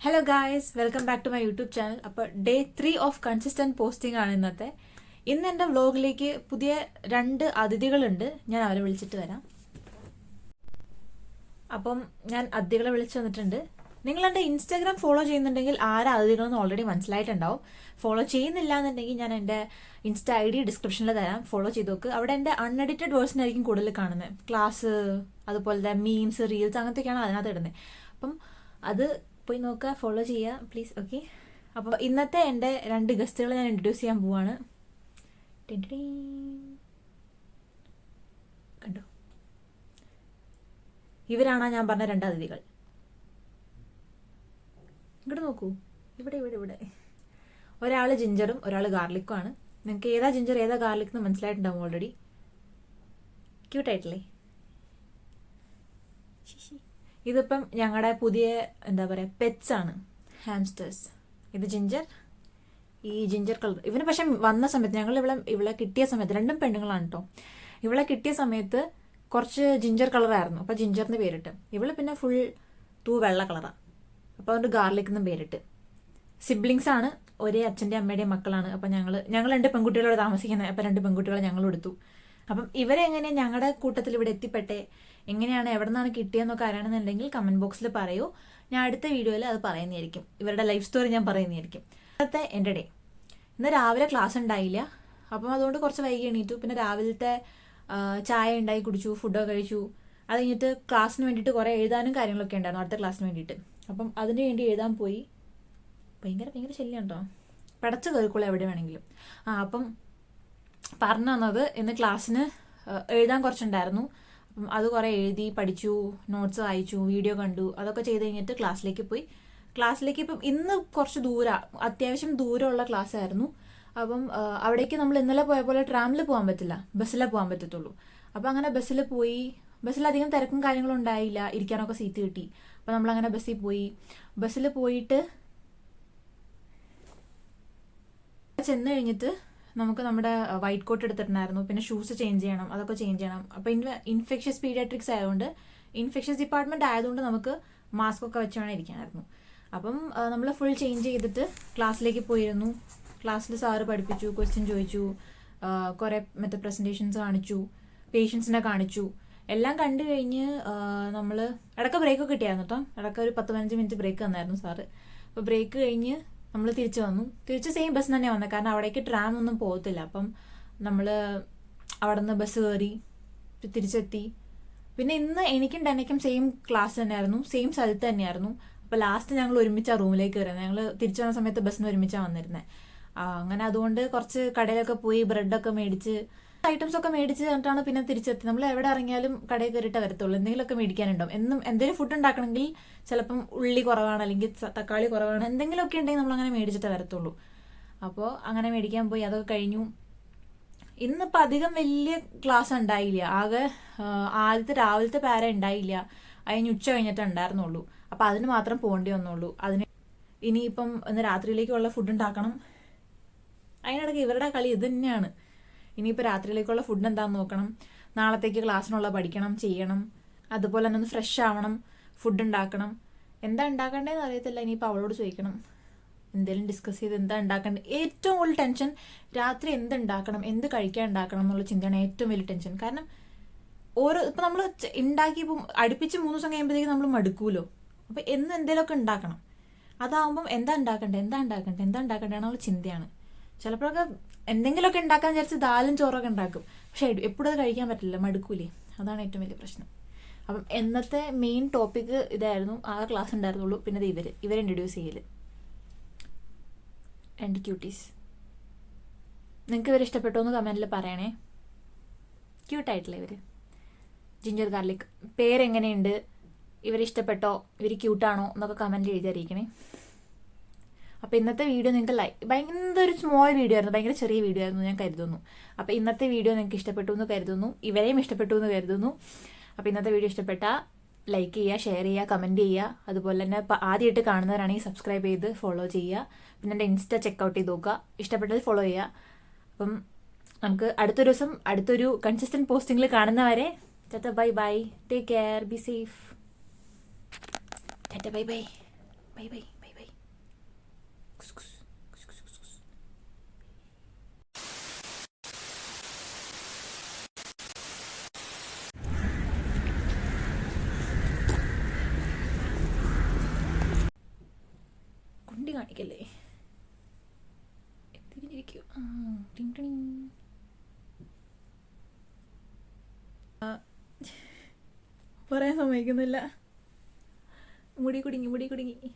Hello guys, welcome back to my YouTube channel. അപ്പോൾ day 3 of consistent posting ആണ് ഇന്നത്തെ. ഇന്ന് എൻ്റെ വ്ലോഗിലേക്ക് പുതിയ 2 അതിഥികളുണ്ട്. ഞാൻ അവരെ വിളിച്ചിട്ട് വരാം. അപ്പം ഞാൻ അതിഥികളെ വിളിച്ചു വന്നിട്ടുണ്ട്. നിങ്ങൾ എൻ്റെ ഇൻസ്റ്റാഗ്രാം ഫോളോ ചെയ്യുന്നുണ്ടെങ്കിൽ ആരാ അതിഥികളെന്ന് ഓൾറെഡി മനസ്സിലായിട്ടുണ്ടാവും. ഫോളോ ചെയ്യുന്നില്ല എന്നുണ്ടെങ്കിൽ ഞാൻ എൻ്റെ ഇൻസ്റ്റാ ID ഡിസ്ക്രിപ്ഷനിൽ തരാം, ഫോളോ ചെയ്ത് നോക്ക്. അവിടെ എൻ്റെ അൺഎഡിറ്റഡ് വേർഷൻ ആയിരിക്കും കൂടുതൽ കാണുന്നത്. ക്ലാസ്, അതുപോലെ മീംസ്, റീൽസ് അങ്ങനത്തെയൊക്കെയാണ് അതിനകത്ത് ഇടുന്നത്. അപ്പം അത് പോയി നോക്കുക, ഫോളോ ചെയ്യുക പ്ലീസ്. ഓക്കെ, അപ്പോൾ ഇന്നത്തെ എൻ്റെ 2 ഗസ്റ്റുകളെ ഞാൻ ഇൻട്രൊഡ്യൂസ് ചെയ്യാൻ പോവാണ്. കണ്ടോ, ഇവരാണ് ഞാൻ പറഞ്ഞ 2 അതിഥികൾ. ഇങ്ങോട്ട് നോക്കൂ, ഇവിടെ ഇവിടെ ഇവിടെ. ഒരാൾ ജിഞ്ചറും ഒരാൾ ഗാർലിക്കും ആണ്. നിങ്ങൾക്ക് ഏതാ ജിഞ്ചർ ഏതാ ഗാർലിക് എന്ന് മനസ്സിലായിട്ടുണ്ടാവും ഓൾറെഡി. ക്യൂട്ടായിട്ടില്ലേ? ഇതിപ്പം ഞങ്ങളുടെ പുതിയ എന്താ പറയുക പെറ്റ്സ് ആണ്, ഹാംസ്റ്റേഴ്സ്. ഇത് ജിഞ്ചർ, ഈ ജിഞ്ചർ കളർ. ഇവന് പക്ഷെ വന്ന സമയത്ത് ഞങ്ങൾ ഇവളെ കിട്ടിയ സമയത്ത് 2 പെണ്ണുങ്ങളാണ് കേട്ടോ. ഇവളെ കിട്ടിയ സമയത്ത് കുറച്ച് ജിഞ്ചർ കളറായിരുന്നു, അപ്പോൾ ജിഞ്ചറിന് പേരിട്ട്. ഇവള് പിന്നെ ഫുൾ വെള്ള കളറാണ്, അപ്പോൾ അതുകൊണ്ട് ഗാർലിക് എന്നും പേരിട്ട്. സിബ്ലിങ്സ് ആണ്, ഒരേ അച്ഛൻ്റെ അമ്മയുടെയും മക്കളാണ്. അപ്പം ഞങ്ങൾ 2 പെൺകുട്ടികളോട് താമസിക്കുന്നത്. അപ്പം 2 പെൺകുട്ടികളെ ഞങ്ങൾ എടുത്തു. അപ്പം ഇവരെങ്ങനെയാണ് ഞങ്ങളുടെ കൂട്ടത്തിൽ ഇവിടെ എത്തിപ്പെട്ടെ, എങ്ങനെയാണ് എവിടെ നിന്നാണ് കിട്ടിയെന്നൊക്കെ അറിയണമെന്നുണ്ടെങ്കിൽ കമൻറ്റ് ബോക്സിൽ പറയൂ. ഞാൻ അടുത്ത വീഡിയോയിൽ അത് പറയുന്നതായിരിക്കും. ഇവരുടെ ലൈഫ് സ്റ്റോറി ഞാൻ പറയുന്നതായിരിക്കും. ഇന്നത്തെ എൻ്റെ ഡേ, ഇന്ന് രാവിലെ ക്ലാസ് ഉണ്ടായില്ല, അപ്പം അതുകൊണ്ട് കുറച്ച് വൈകി എണീറ്റു. പിന്നെ രാവിലത്തെ ചായ ഉണ്ടായി കുടിച്ചു, ഫുഡൊക്കെ കഴിച്ചു. അത് കഴിഞ്ഞിട്ട് ക്ലാസ്സിന് വേണ്ടിയിട്ട് കുറേ എഴുതാനും കാര്യങ്ങളൊക്കെ ഉണ്ടായിരുന്നു അടുത്ത ക്ലാസ്സിന് വേണ്ടിയിട്ട്. അപ്പം അതിന് വേണ്ടി എഴുതാൻ പോയി. ഭയങ്കര ശല്യം ഉണ്ടോ, പടച്ച് കയറിക്കോളൂ എവിടെ വേണമെങ്കിലും. അപ്പം പറഞ്ഞു തന്നത് ഇന്ന് ക്ലാസ്സിന് എഴുതാൻ കുറച്ചുണ്ടായിരുന്നു. അപ്പം അത് കുറേ എഴുതി പഠിച്ചു, നോട്ട്സ് വായിച്ചു, വീഡിയോ കണ്ടു. അതൊക്കെ ചെയ്ത് കഴിഞ്ഞിട്ട് ക്ലാസ്സിലേക്ക് പോയി. ഇപ്പം ഇന്ന് കുറച്ച് അത്യാവശ്യം ദൂരമുള്ള ക്ലാസ് ആയിരുന്നു. അപ്പം അവിടേക്ക് നമ്മൾ ഇന്നലെ പോയ പോലെ ട്രാമിൽ പോകാൻ പറ്റില്ല, ബസ്സിലേ പോകാൻ പറ്റത്തുള്ളൂ. അപ്പം അങ്ങനെ ബസ്സിൽ പോയി. ബസ്സിലധികം തിരക്കും കാര്യങ്ങളും ഉണ്ടായില്ല, ഇരിക്കാനൊക്കെ സീറ്റ് കിട്ടി. അപ്പം നമ്മളങ്ങനെ ബസ്സിൽ പോയിട്ട് ചെന്ന് കഴിഞ്ഞിട്ട് നമുക്ക് നമ്മുടെ വൈറ്റ് കോട്ട് എടുത്തിട്ടുണ്ടായിരുന്നു. പിന്നെ ഷൂസ് ചേഞ്ച് ചെയ്യണം, അതൊക്കെ ചേഞ്ച് ചെയ്യണം. അപ്പോൾ ഇൻഫെക്ഷ്യസ് പീഡിയാട്രിക്സ് ആയതുകൊണ്ട്, ഇൻഫെക്ഷ്യസ് ഡിപ്പാർട്ട്മെൻറ്റ് ആയതുകൊണ്ട് നമുക്ക് മാസ്ക് ഒക്കെ വെച്ച് വേണം ഇരിക്കാനായിരുന്നു. അപ്പം നമ്മൾ ഫുൾ ചേഞ്ച് ചെയ്തിട്ട് ക്ലാസ്സിലേക്ക് പോയിരുന്നു. ക്ലാസ്സിൽ സാറ് പഠിപ്പിച്ചു, ക്വസ്റ്റ്യൻ ചോദിച്ചു, കുറേ മറ്റേ പ്രസൻറ്റേഷൻസ് കാണിച്ചു, പേഷ്യൻസിനെ കാണിച്ചു. എല്ലാം കണ്ടു കഴിഞ്ഞ് നമ്മൾ ഇടയ്ക്ക് ബ്രേക്കൊക്കെ കിട്ടിയായിരുന്നു കേട്ടോ. ഇടയ്ക്ക് ഒരു 10-15 മിനിറ്റ് ബ്രേക്ക് തന്നായിരുന്നു സാറ്. അപ്പോൾ ബ്രേക്ക് കഴിഞ്ഞ് നമ്മൾ തിരിച്ചു വന്നു. തിരിച്ച് സെയിം ബസ് തന്നെയാണ് വന്നത്, കാരണം അവിടേക്ക് ട്രാം ഒന്നും പോകത്തില്ല. അപ്പം നമ്മൾ അവിടെ നിന്ന് ബസ് കയറി തിരിച്ചെത്തി. പിന്നെ ഇന്ന് എനിക്കും സെയിം ക്ലാസ് തന്നെയായിരുന്നു, സെയിം സ്ഥലത്ത് തന്നെയായിരുന്നു. അപ്പോൾ ലാസ്റ്റ് ഞങ്ങൾ ഒരുമിച്ചാണ് റൂമിലേക്ക് കയറുന്നത്. ഞങ്ങൾ തിരിച്ചു വന്ന സമയത്ത് ബസ്സിന് ഒരുമിച്ചാണ് വന്നിരുന്നത്. അങ്ങനെ അതുകൊണ്ട് കുറച്ച് കടയിലൊക്കെ പോയി ബ്രെഡൊക്കെ മേടിച്ച്, ഐറ്റംസ് ഒക്കെ മേടിച്ച് എന്നിട്ടാണ് പിന്നെ തിരിച്ചെത്തി. നമ്മൾ എവിടെ ഇറങ്ങിയാലും കടയിൽ കയറിയിട്ട് വരത്തുള്ളൂ, എന്തെങ്കിലുമൊക്കെ മേടിക്കാനുണ്ടാവും. എന്തെങ്കിലും ഫുഡ് ഉണ്ടാക്കണമെങ്കിൽ ചിലപ്പം ഉള്ളി കുറവാണ്, അല്ലെങ്കിൽ തക്കാളി കുറവാണ്, എന്തെങ്കിലുമൊക്കെ ഉണ്ടെങ്കിൽ നമ്മളങ്ങനെ മേടിച്ചിട്ടേ വരത്തുള്ളൂ. അപ്പോൾ അങ്ങനെ മേടിക്കാൻ പോയി, അതൊക്കെ കഴിഞ്ഞു. ഇന്നിപ്പോൾ അധികം വലിയ ക്ലാസ് ഉണ്ടായില്ല, ആകെ രാവിലത്തെ പാര ഉണ്ടായില്ല. അതിന് ഉച്ച കഴിഞ്ഞിട്ട് ഉണ്ടായിരുന്നുള്ളൂ. അപ്പോൾ അതിന് മാത്രം പോകേണ്ടി വന്നുള്ളൂ. ഇനിയിപ്പം ഇന്ന് രാത്രിയിലേക്കുള്ള ഫുഡ് ഉണ്ടാക്കണം. അതിനിടയ്ക്ക് ഇവരുടെ കളി ഇത് തന്നെയാണ്. ഇനിയിപ്പോൾ രാത്രിയിലേക്കുള്ള ഫുഡ് എന്താണെന്ന് നോക്കണം, നാളത്തേക്ക് ക്ലാസ്സിനുള്ള പഠിക്കണം, ചെയ്യണം. അതുപോലെ തന്നെ ഒന്ന് ഫ്രഷ് ആവണം, ഫുഡ് ഉണ്ടാക്കണം. എന്താ ഉണ്ടാക്കേണ്ടതെന്ന് അറിയത്തില്ല. ഇനിയിപ്പോൾ അവളോട് ചോദിക്കണം, എന്തെങ്കിലും ഡിസ്കസ് ചെയ്ത് എന്താ ഉണ്ടാക്കേണ്ടത്. ഏറ്റവും കൂടുതൽ ടെൻഷൻ രാത്രി എന്തുണ്ടാക്കണം, എന്ത് കഴിക്കാൻ ഉണ്ടാക്കണം എന്നുള്ള ചിന്തയാണ് ഏറ്റവും വലിയ ടെൻഷൻ. കാരണം ഇപ്പം നമ്മൾ ഉണ്ടാക്കി ഇപ്പം അടുപ്പിച്ച് 3 ദിവസം കഴിയുമ്പോഴത്തേക്ക് നമ്മൾ മടുക്കൂലോ. അപ്പം എന്തെങ്കിലുമൊക്കെ ഉണ്ടാക്കണം. അതാവുമ്പം എന്താ ഉണ്ടാക്കണ്ടേ എന്നുള്ള ചിന്തയാണ്. ചിലപ്പോഴൊക്കെ എന്തെങ്കിലുമൊക്കെ ഉണ്ടാക്കാൻ വിചാരിച്ച് ദാലും ചോറൊക്കെ ഉണ്ടാക്കും, പക്ഷെ എപ്പോഴും അത് കഴിക്കാൻ പറ്റില്ല, മടുക്കൂലേ. അതാണ് ഏറ്റവും വലിയ പ്രശ്നം. അപ്പം ഇന്നത്തെ മെയിൻ ടോപ്പിക്ക് ഇതായിരുന്നു. ആ ക്ലാസ് ഉണ്ടായിരുന്നുള്ളൂ. പിന്നെ ഇവരെ ഇൻട്രൊഡ്യൂസ് ചെയ്യൽ. 2 ക്യൂട്ടീസ്. നിങ്ങൾക്ക് ഇവരെ ഇഷ്ടപ്പെട്ടോ എന്ന് കമൻറ്റിൽ പറയണേ. ക്യൂട്ടായിട്ടില്ലേ ഇവർ? Ginger garlic. പേരെങ്ങനെയുണ്ട്, ഇവരെ ഇഷ്ടപ്പെട്ടോ, ഇവർ ക്യൂട്ടാണോ എന്നൊക്കെ കമൻറ്റിൽ എഴുതി അറിയിക്കണേ. അപ്പോൾ ഇന്നത്തെ വീഡിയോ നിങ്ങൾക്ക് ഭയങ്കര ഒരു സ്മോൾ വീഡിയോ ആയിരുന്നു, ഭയങ്കര ചെറിയ വീഡിയോ ആയിരുന്നു ഞാൻ കരുതുന്നു. അപ്പോൾ ഇന്നത്തെ വീഡിയോ നിങ്ങൾക്ക് ഇഷ്ടപ്പെട്ടു എന്ന് കരുതുന്നു, ഇവരെയും ഇഷ്ടപ്പെട്ടു എന്ന് കരുതുന്നു. അപ്പോൾ ഇന്നത്തെ വീഡിയോ ഇഷ്ടപ്പെട്ടാൽ ലൈക്ക് ചെയ്യുക, ഷെയർ ചെയ്യുക, കമൻറ്റ് ചെയ്യുക. അതുപോലെ തന്നെ ആദ്യമായിട്ട് കാണുന്നവരാണെങ്കിൽ സബ്സ്ക്രൈബ് ചെയ്ത് ഫോളോ ചെയ്യുക. പിന്നെ എൻ്റെ ഇൻസ്റ്റ ചെക്കൗട്ട് ചെയ്ത് നോക്കുക, ഇഷ്ടപ്പെട്ടാൽ ഫോളോ ചെയ്യുക. അപ്പം നമുക്ക് അടുത്തൊരു കൺസിസ്റ്റൻറ്റ് പോസ്റ്റിങ്ങിൽ കാണുന്നവരെ bye bye, take care, be safe. Bye bye. മുടി കാണിക്കല്ലേ, തിരിഞ്ഞിരിക്കൂ. ടിങ് ടിങ്. പറയാൻ സമ്മതിക്കുന്നില്ല. മുടി കുടുങ്ങി.